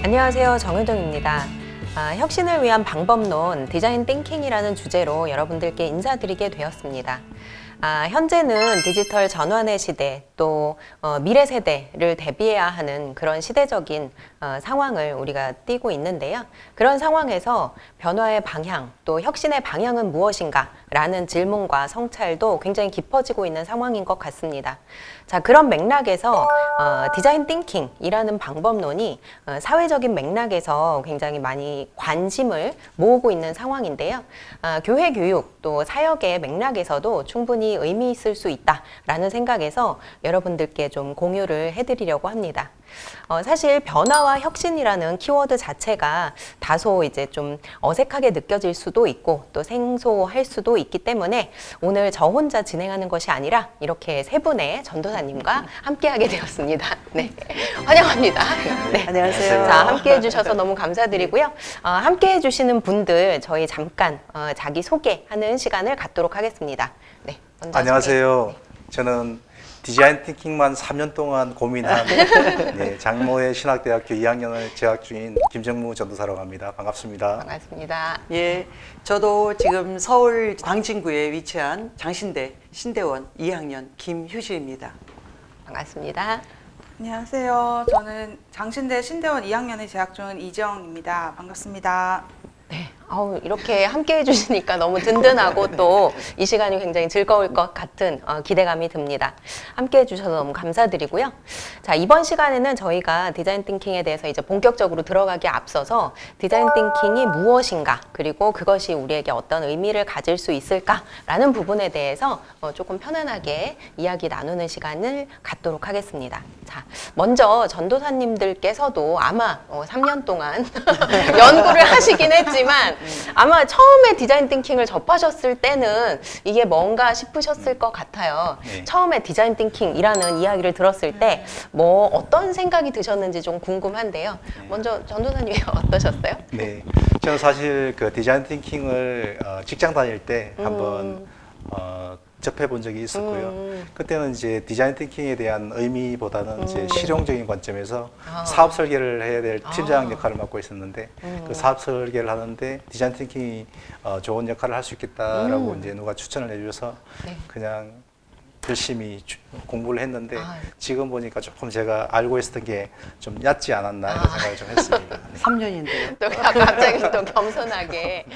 안녕하세요. 정효정입니다. 혁신을 위한 방법론 디자인 띵킹이라는 주제로 여러분들께 인사드리게 되었습니다. 현재는 디지털 전환의 시대, 또 미래 세대를 대비해야 하는 그런 시대적인 상황을 우리가 띄고 있는데요. 그런 상황에서 변화의 방향, 또 혁신의 방향은 무엇인가? 라는 질문과 성찰도 굉장히 깊어지고 있는 상황인 것 같습니다. 자, 그런 맥락에서 디자인 띵킹이라는 방법론이 사회적인 맥락에서 굉장히 많이 관심을 모으고 있는 상황인데요. 교회 교육 또 사역의 맥락에서도 충분히 의미 있을 수 있다라는 생각에서 여러분들께 좀 공유를 해드리려고 합니다. 사실 변화와 혁신이라는 키워드 자체가 다소 이제 좀 어색하게 느껴질 수도 있고 또 생소할 수도 있기 때문에 오늘 저 혼자 진행하는 것이 아니라 이렇게 세 분의 전도사님과 함께하게 되었습니다. 네, 환영합니다. 네. 안녕하세요. 자, 함께해 주셔서 너무 감사드리고요. 함께해 주시는 분들 저희 잠깐 자기 소개하는 시간을 갖도록 하겠습니다. 네, 먼저 안녕하세요. 저는 디자인 띵킹만 3년 동안 고민한 장로의 신학대학교 2학년을 재학 중인 김정무 전도사라고 합니다. 반갑습니다. 반갑습니다. 예, 저도 지금 서울 광진구에 위치한 장신대 신대원 2학년 김효실입니다. 반갑습니다. 안녕하세요. 저는 장신대 신대원 2학년에 재학 중인 이지영입니다. 반갑습니다. 네, 이렇게 함께 해주시니까 너무 든든하고 또 이 시간이 굉장히 즐거울 것 같은 기대감이 듭니다. 함께 해주셔서 너무 감사드리고요. 자, 이번 시간에는 저희가 디자인 띵킹에 대해서 이제 본격적으로 들어가기에 앞서서 디자인 띵킹이 무엇인가, 그리고 그것이 우리에게 어떤 의미를 가질 수 있을까라는 부분에 대해서 조금 편안하게 이야기 나누는 시간을 갖도록 하겠습니다. 자, 먼저 전도사님들께서도 아마 3년 동안 연구를 하시긴 했지만 아마 처음에 디자인 띵킹을 접하셨을 때는 이게 뭔가 싶으셨을 것 같아요. 네. 처음에 디자인 띵킹이라는 이야기를 들었을 때 뭐 어떤 생각이 드셨는지 좀 궁금한데요. 먼저 전도사님 어떠셨어요? 네, 저는 사실 그 디자인 띵킹을 직장 다닐 때 한번 접해 본 적이 있었고요. 그때는 이제 디자인 띵킹에 대한 의미보다는 이제 실용적인 관점에서 사업 설계를 해야 될 팀장 역할을 맡고 있었는데 그 사업 설계를 하는데 디자인 띵킹이 좋은 역할을 할 수 있겠다라고 이제 누가 추천을 해주셔서 네. 그냥 열심히 공부를 했는데 지금 보니까 조금 제가 알고 있었던 게 좀 얕지 않았나 이런 생각을 좀 했습니다. 3년인데요. 또 갑자기 또 겸손하게.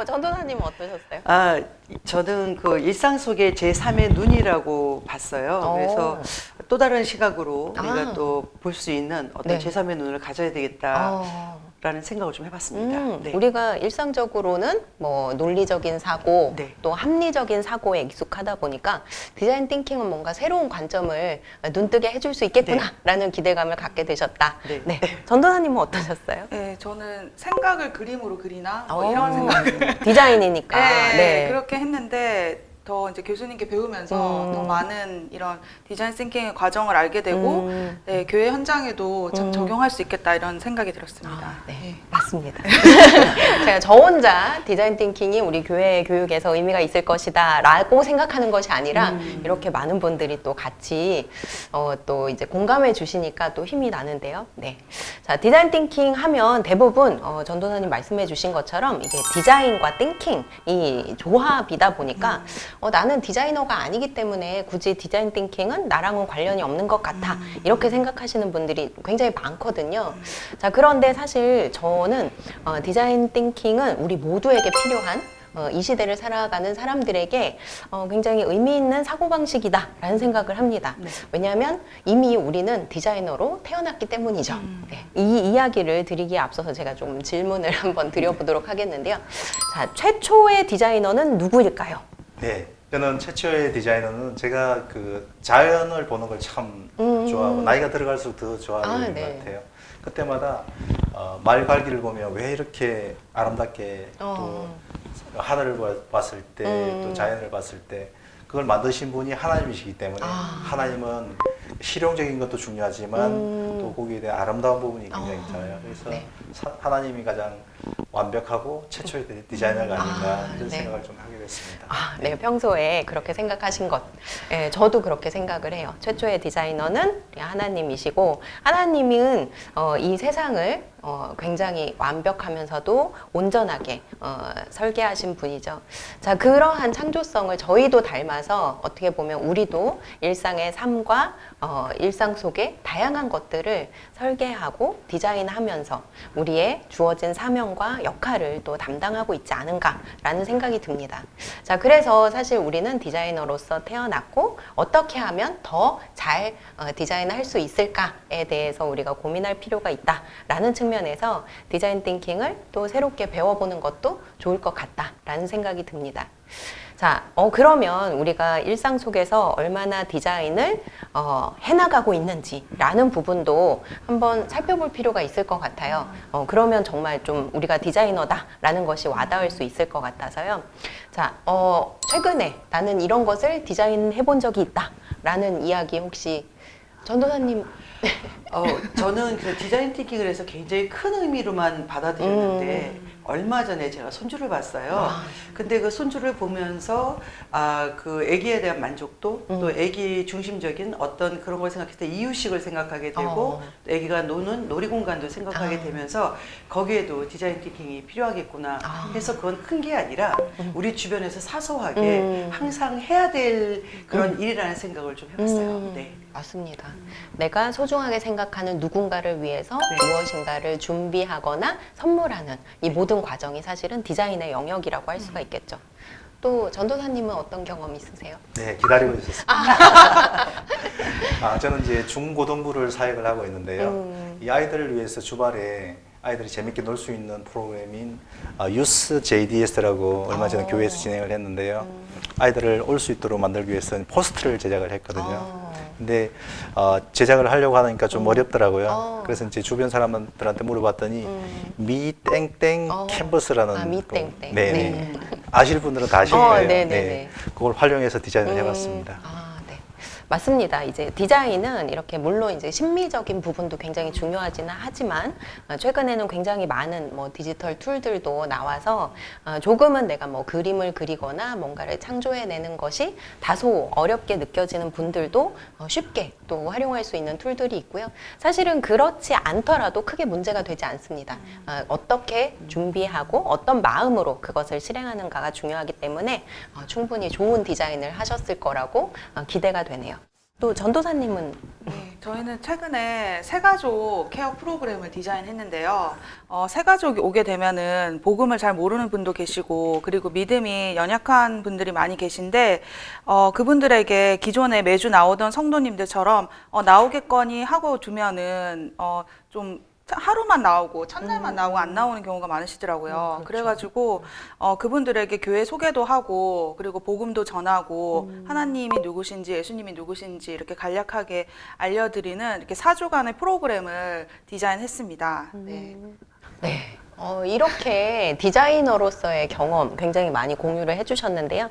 전도사님은 어떠셨어요? 저는 그 일상 속의 제3의 눈이라고 봤어요. 그래서 또 다른 시각으로 우리가 또 볼 수 있는 어떤 네. 제3의 눈을 가져야 되겠다라는 생각을 좀 해봤습니다. 네. 우리가 일상적으로는 뭐 논리적인 사고, 네. 또 합리적인 사고에 익숙하다 보니까 디자인 띵킹은 뭔가 새로운 관점을 눈뜨게 해줄 수 있겠구나라는 기대감을 갖게 되셨다. 네. 네. 전도사님은 어떠셨어요? 네, 저는 생각을 그림으로 그리나 뭐 이런 생각. 디자인이니까. 네, 그렇게 했는데 더 이제 교수님께 배우면서 더 많은 이런 디자인 띵킹의 과정을 알게 되고 네, 교회 현장에도 참 적용할 수 있겠다 이런 생각이 들었습니다. 네, 맞습니다. 제가 저 혼자 디자인 띵킹이 우리 교회 교육에서 의미가 있을 것이다 라고 생각하는 것이 아니라 이렇게 많은 분들이 또 같이 또 이제 공감해 주시니까 또 힘이 나는데요. 네. 자, 디자인 띵킹 하면 대부분 전도사님 말씀해 주신 것처럼 이게 디자인과 띵킹이 조합이다 보니까 나는 디자이너가 아니기 때문에 굳이 디자인 띵킹은 나랑은 관련이 없는 것 같아 이렇게 생각하시는 분들이 굉장히 많거든요. 자, 그런데 사실 저는 디자인 띵킹은 우리 모두에게 필요한 이 시대를 살아가는 사람들에게 굉장히 의미 있는 사고방식이다 라는 생각을 합니다. 왜냐하면 이미 우리는 디자이너로 태어났기 때문이죠. 네. 이 이야기를 드리기에 앞서서 제가 좀 질문을 한번 드려보도록 하겠는데요. 자, 최초의 디자이너는 누구일까요? 네, 저는 최초의 디자이너는 제가 그 자연을 보는 걸 참 좋아하고 나이가 들어갈수록 더 좋아하는 것 같아요. 그때마다 말갈기를 보면 왜 이렇게 아름답게 또 하늘을 봤을 때 또 자연을 봤을 때 그걸 만드신 분이 하나님이시기 때문에 하나님은 실용적인 것도 중요하지만 또 거기에 대한 아름다운 부분이 굉장히 있잖아요. 그래서 하나님이 가장 완벽하고 최초의 디자이너가 아닌가 이런 네. 생각을 좀 하게 됐습니다. 아, 네, 평소에 그렇게 생각하신 것. 예, 저도 그렇게 생각을 해요. 최초의 디자이너는 우리 하나님이시고, 하나님은 이 세상을 굉장히 완벽하면서도 온전하게 설계하신 분이죠. 자, 그러한 창조성을 저희도 닮아서 어떻게 보면 우리도 일상의 삶과 일상 속에 다양한 것들을 설계하고 디자인하면서 우리의 주어진 사명과 역할을 또 담당하고 있지 않은가라는 생각이 듭니다. 자, 그래서 사실 우리는 디자이너로서 태어났고 어떻게 하면 더 잘 디자인할 수 있을까에 대해서 우리가 고민할 필요가 있다라는 측면에서 디자인 띵킹을 또 새롭게 배워보는 것도 좋을 것 같다라는 생각이 듭니다. 자, 그러면 우리가 일상 속에서 얼마나 디자인을 해나가고 있는지라는 부분도 한번 살펴볼 필요가 있을 것 같아요. 그러면 정말 좀 우리가 디자이너다라는 것이 와닿을 수 있을 것 같아서요. 자, 최근에 나는 이런 것을 디자인해 본 적이 있다라는 이야기 혹시 전도사님? 저는 그 디자인 띵킹을 해서 굉장히 큰 의미로만 받아들였는데 얼마 전에 제가 손주를 봤어요. 근데 그 손주를 보면서 그 아기에 대한 만족도 또 아기 중심적인 어떤 그런 걸 생각했을 때 이유식을 생각하게 되고 또 아기가 노는 놀이공간도 생각하게 되면서 거기에도 디자인 띵킹이 필요하겠구나 해서 그건 큰 게 아니라 우리 주변에서 사소하게 항상 해야 될 그런 일이라는 생각을 좀 해봤어요. 네. 맞습니다. 내가 소중하게 생각하는 누군가를 위해서 무엇인가를 준비하거나 선물하는 이 모든 과정이 사실은 디자인의 영역이라고 할 수가 있겠죠. 또 전도사님은 어떤 경험 있으세요? 네, 기다리고 있었습니다. 저는 이제 중고등부를 사역을 하고 있는데요. 이 아이들을 위해서 주말에 아이들이 재밌게 놀 수 있는 프로그램인 유스 JDS라고 얼마 전에 교회에서 진행을 했는데요. 아이들을 올 수 있도록 만들기 위해서는 포스트를 제작을 했거든요. 근데 제작을 하려고 하니까 좀 어렵더라고요. 그래서 이제 주변 사람들한테 물어봤더니 미 땡땡 캔버스라는 미 땡땡. 네. 네. 아실 분들은 다 아실 거예요. 네네네. 네. 그걸 활용해서 디자인을 해봤습니다. 네. 맞습니다. 이제 디자인은 이렇게 물론 이제 심미적인 부분도 굉장히 중요하지는 하지만 최근에는 굉장히 많은 뭐 디지털 툴들도 나와서 조금은 내가 뭐 그림을 그리거나 뭔가를 창조해내는 것이 다소 어렵게 느껴지는 분들도 쉽게 또 활용할 수 있는 툴들이 있고요. 사실은 그렇지 않더라도 크게 문제가 되지 않습니다. 어떻게 준비하고 어떤 마음으로 그것을 실행하는가가 중요하기 때문에 충분히 좋은 디자인을 하셨을 거라고 기대가 되네요. 또 전도사님은? 네, 저희는 최근에 새가족 케어 프로그램을 디자인했는데요. 새가족이 오게 되면은 복음을 잘 모르는 분도 계시고 그리고 믿음이 연약한 분들이 많이 계신데 그분들에게 기존에 매주 나오던 성도님들처럼 나오겠거니 하고 두면은 좀 하루만 나오고 첫날만 나오고 안 나오는 경우가 많으시더라고요. 그렇죠. 그래가지고 그분들에게 교회 소개도 하고 그리고 복음도 전하고 하나님이 누구신지 예수님이 누구신지 이렇게 간략하게 알려드리는 이렇게 4주간의 프로그램을 디자인했습니다. 네. 네. 이렇게 디자이너로서의 경험 굉장히 많이 공유를 해주셨는데요.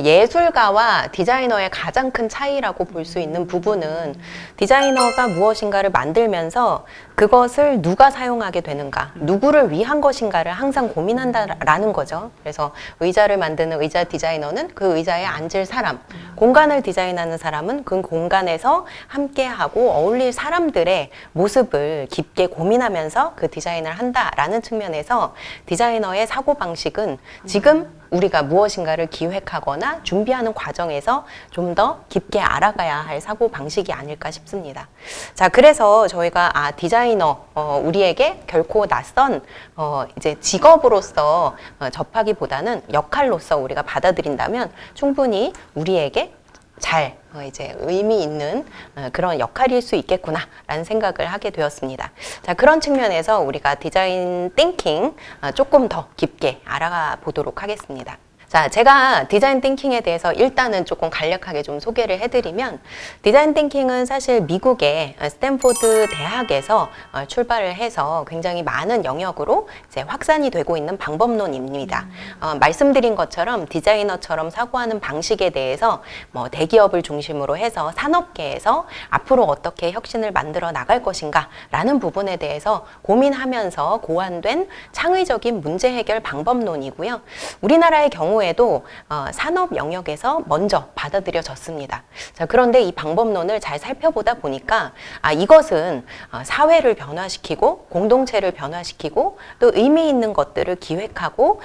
예술가와 디자이너의 가장 큰 차이라고 볼 수 있는 부분은 디자이너가 무엇인가를 만들면서 그것을 누가 사용하게 되는가, 누구를 위한 것인가를 항상 고민한다라는 거죠. 그래서 의자를 만드는 의자 디자이너는 그 의자에 앉을 사람, 공간을 디자인하는 사람은 그 공간에서 함께하고 어울릴 사람들의 모습을 깊게 고민하면서 그 디자인을 한다라는 측면에서 디자이너의 사고방식은 지금 우리가 무엇인가를 기획하거나 준비하는 과정에서 좀 더 깊게 알아가야 할 사고방식이 아닐까 싶습니다. 자, 그래서 저희가 디자이너, 우리에게 결코 낯선 이제 직업으로서 접하기보다는 역할로서 우리가 받아들인다면 충분히 우리에게 잘 이제 의미 있는 그런 역할일 수 있겠구나라는 생각을 하게 되었습니다. 자, 그런 측면에서 우리가 디자인 띵킹 조금 더 깊게 알아가 보도록 하겠습니다. 자, 제가 디자인 띵킹에 대해서 일단은 조금 간략하게 좀 소개를 해드리면, 디자인 띵킹은 사실 미국의 스탠포드 대학에서 출발을 해서 굉장히 많은 영역으로 이제 확산이 되고 있는 방법론입니다. 말씀드린 것처럼 디자이너처럼 사고하는 방식에 대해서 뭐 대기업을 중심으로 해서 산업계에서 앞으로 어떻게 혁신을 만들어 나갈 것인가 라는 부분에 대해서 고민하면서 고안된 창의적인 문제 해결 방법론이고요. 우리나라의 경우에도 산업 영역에서 먼저 받아들여졌습니다. 자, 그런데 이 방법론을 잘 살펴보다 보니까 이것은 사회를 변화시키고 공동체를 변화시키고 또 의미 있는 것들을 기획하고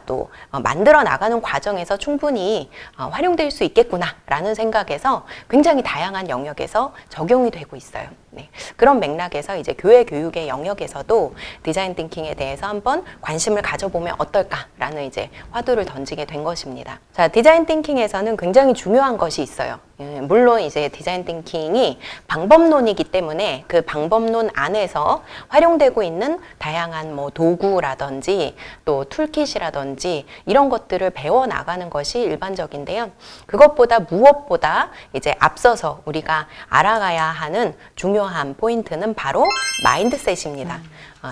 또 만들어 나가는 과정에서 충분히 활용될 수 있겠구나라는 생각에서 굉장히 다양한 영역에서 적용이 되고 있어요. 네. 그런 맥락에서 이제 교회 교육의 영역에서도 디자인 띵킹에 대해서 한번 관심을 가져보면 어떨까라는 이제 화두를 던지게 된 것입니다. 자, 디자인 띵킹에서는 굉장히 중요한 것이 있어요. 물론 이제 디자인 띵킹이 방법론이기 때문에 그 방법론 안에서 활용되고 있는 다양한 뭐 도구라든지 또 툴킷이라든지 이런 것들을 배워 나가는 것이 일반적인데요. 그것보다 무엇보다 이제 앞서서 우리가 알아가야 하는 중요한 포인트는 바로 마인드셋입니다.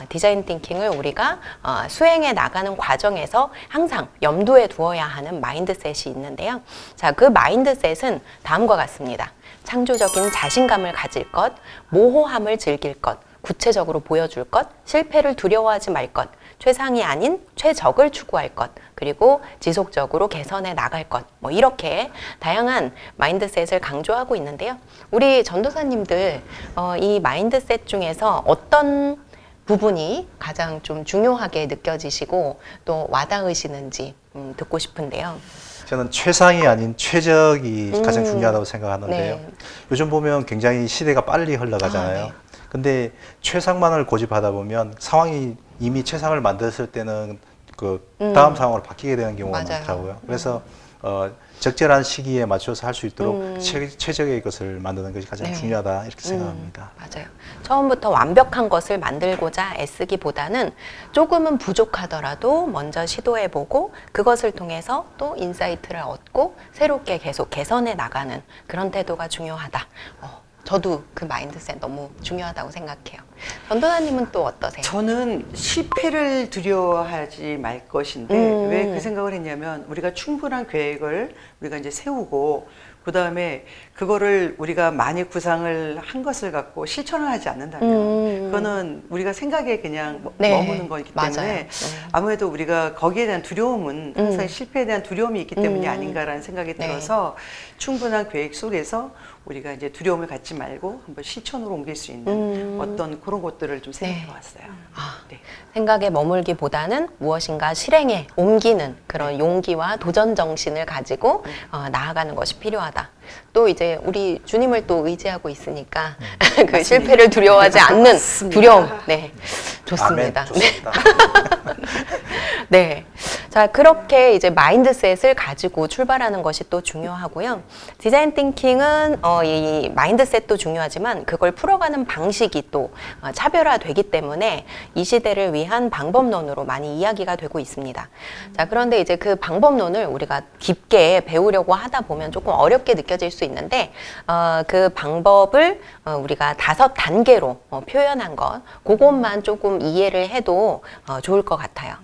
디자인 띵킹을 우리가 수행해 나가는 과정에서 항상 염두에 두어야 하는 마인드셋이 있는데요. 자, 그 마인드셋은 다음과 같습니다. 창조적인 자신감을 가질 것, 모호함을 즐길 것, 구체적으로 보여줄 것, 실패를 두려워하지 말 것, 최상이 아닌 최적을 추구할 것, 그리고 지속적으로 개선해 나갈 것, 뭐 이렇게 다양한 마인드셋을 강조하고 있는데요. 우리 전도사님들 이 마인드셋 중에서 어떤 부분이 가장 좀 중요하게 느껴지시고 또 와닿으시는지 듣고 싶은데요. 저는 최상이 아닌 최적이 가장 중요하다고 생각하는데요. 네. 요즘 보면 굉장히 시대가 빨리 흘러가잖아요. 네. 근데 최상만을 고집하다 보면 상황이 이미 최상을 만들었을 때는 그 다음 상황으로 바뀌게 되는 경우가 맞아요. 많더라고요. 그래서 적절한 시기에 맞춰서 할 수 있도록 최적의 것을 만드는 것이 가장 네. 중요하다 이렇게 생각합니다. 맞아요. 처음부터 완벽한 것을 만들고자 애쓰기보다는 조금은 부족하더라도 먼저 시도해보고 그것을 통해서 또 인사이트를 얻고 새롭게 계속 개선해 나가는 그런 태도가 중요하다. 저도 그 마인드셋 너무 중요하다고 생각해요. 전도사님은 또 어떠세요? 저는 실패를 두려워하지 말 것인데 왜 그 생각을 했냐면 우리가 충분한 계획을 우리가 이제 세우고 그 다음에 그거를 우리가 많이 구상을 한 것을 갖고 실천을 하지 않는다면 그거는 우리가 생각에 그냥 네, 머무는 거기 때문에 맞아요. 아무래도 우리가 거기에 대한 두려움은 항상 실패에 대한 두려움이 있기 때문이 아닌가라는 생각이 네. 들어서 충분한 계획 속에서 우리가 이제 두려움을 갖지 말고 한번 실천으로 옮길 수 있는 어떤 그런 것들을 좀 생각해 봤어요. 네. 생각에 머물기보다는 무엇인가 실행에 옮기는 그런 용기와 도전 정신을 가지고 나아가는 것이 필요하다. 또 이제 우리 주님을 또 의지하고 있으니까 그 실패를 두려워하지 않는 두려움. 네, 좋습니다. 아멘, 좋습니다. 네. 자, 그렇게 이제 마인드셋을 가지고 출발하는 것이 또 중요하고요. 디자인 띵킹은 이 마인드셋도 중요하지만 그걸 풀어가는 방식이 또 차별화되기 때문에 이 시대를 위한 방법론으로 많이 이야기가 되고 있습니다. 자, 그런데 이제 그 방법론을 우리가 깊게 배우려고 하다 보면 조금 어렵게 느껴질 수 있는데 그 방법을 우리가 5단계로 표현한 것, 그것만 조금 이해를 해도 좋을 것 같아요.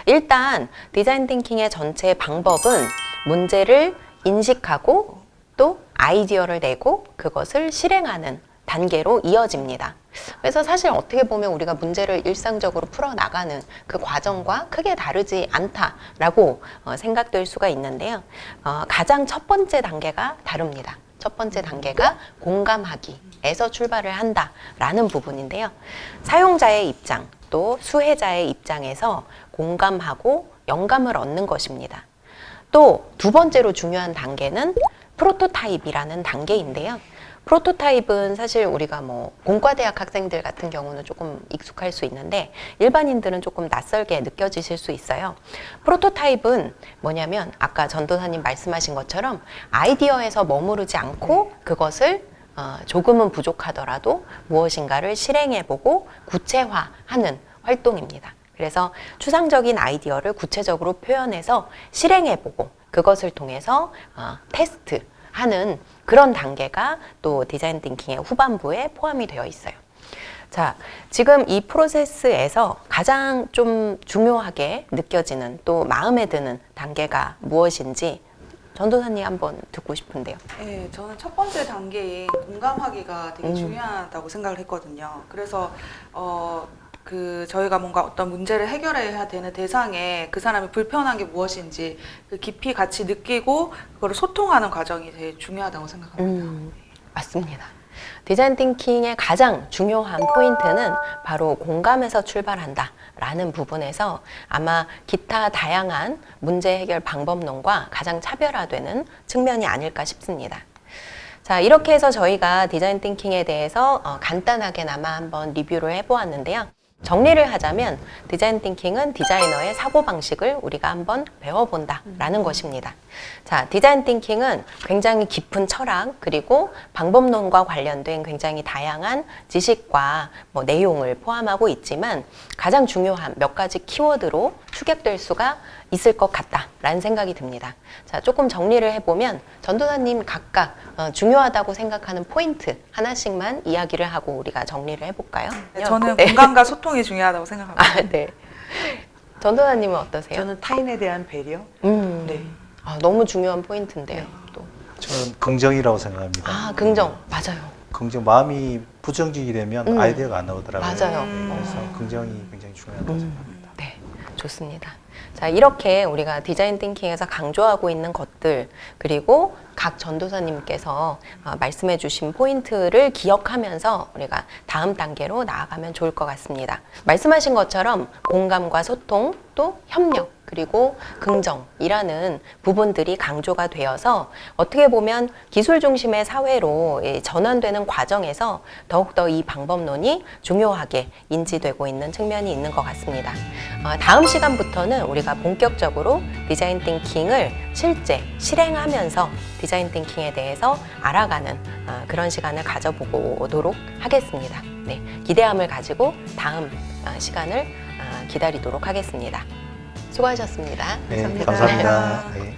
일단 디자인 띵킹의 전체 방법은 문제를 인식하고 또 아이디어를 내고 그것을 실행하는 단계로 이어집니다. 그래서 사실 어떻게 보면 우리가 문제를 일상적으로 풀어나가는 그 과정과 크게 다르지 않다라고 생각될 수가 있는데요. 가장 첫 번째 단계가 다릅니다. 첫 번째 단계가 공감하기에서 출발을 한다라는 부분인데요. 사용자의 입장, 또 수혜자의 입장에서 공감하고 영감을 얻는 것입니다. 또 두 번째로 중요한 단계는 프로토타입이라는 단계인데요. 프로토타입은 사실 우리가 뭐 공과대학 학생들 같은 경우는 조금 익숙할 수 있는데 일반인들은 조금 낯설게 느껴지실 수 있어요. 프로토타입은 뭐냐면 아까 전도사님 말씀하신 것처럼 아이디어에서 머무르지 않고 그것을 조금은 부족하더라도 무엇인가를 실행해보고 구체화하는 활동입니다. 그래서 추상적인 아이디어를 구체적으로 표현해서 실행해보고 그것을 통해서 테스트하는 그런 단계가 또 디자인 띵킹의 후반부에 포함이 되어 있어요. 자, 지금 이 프로세스에서 가장 좀 중요하게 느껴지는 또 마음에 드는 단계가 무엇인지 전도사님 한번 듣고 싶은데요. 네, 저는 첫 번째 단계인 공감하기가 되게 중요하다고 생각을 했거든요. 그래서 저희가 뭔가 어떤 문제를 해결해야 되는 대상에 그 사람이 불편한 게 무엇인지 그 깊이 같이 느끼고 그거를 소통하는 과정이 되게 중요하다고 생각합니다. 맞습니다. 디자인 띵킹의 가장 중요한 포인트는 바로 공감에서 출발한다 라는 부분에서 아마 기타 다양한 문제 해결 방법론과 가장 차별화되는 측면이 아닐까 싶습니다. 자, 이렇게 해서 저희가 디자인 띵킹에 대해서 간단하게나마 한번 리뷰를 해보았는데요. 정리를 하자면 디자인 띵킹은 디자이너의 사고방식을 우리가 한번 배워본다 라는 것입니다. 자, 디자인 띵킹은 굉장히 깊은 철학 그리고 방법론과 관련된 굉장히 다양한 지식과 내용을 포함하고 있지만 가장 중요한 몇 가지 키워드로 축약될 수가 있을 것 같다라는 생각이 듭니다. 자, 조금 정리를 해보면 전도사님 각각 중요하다고 생각하는 포인트 하나씩만 이야기를 하고 우리가 정리를 해볼까요? 네, 저는 공감과 소통이 중요하다고 생각합니다. 아, 네. 전도사님은 어떠세요? 저는 타인에 대한 배려. 네. 너무 중요한 포인트인데요. 또. 저는 긍정이라고 생각합니다. 긍정. 맞아요. 긍정, 마음이 부정적이 되면 아이디어가 안 나오더라고요. 맞아요. 그래서 긍정이 굉장히 중요하다고 생각합니다. 네, 좋습니다. 자, 이렇게 우리가 디자인 띵킹에서 강조하고 있는 것들 그리고 각 전도사님께서 말씀해 주신 포인트를 기억하면서 우리가 다음 단계로 나아가면 좋을 것 같습니다. 말씀하신 것처럼 공감과 소통 또 협력 그리고 긍정이라는 부분들이 강조가 되어서 어떻게 보면 기술 중심의 사회로 전환되는 과정에서 더욱더 이 방법론이 중요하게 인지되고 있는 측면이 있는 것 같습니다. 다음 시간부터는 우리가 본격적으로 디자인 띵킹을 실제 실행하면서 디자인 띵킹에 대해서 알아가는 그런 시간을 가져보도록 하겠습니다. 네, 기대함을 가지고 다음 시간을 기다리도록 하겠습니다. 수고하셨습니다. 네, 감사합니다. 감사합니다. 네.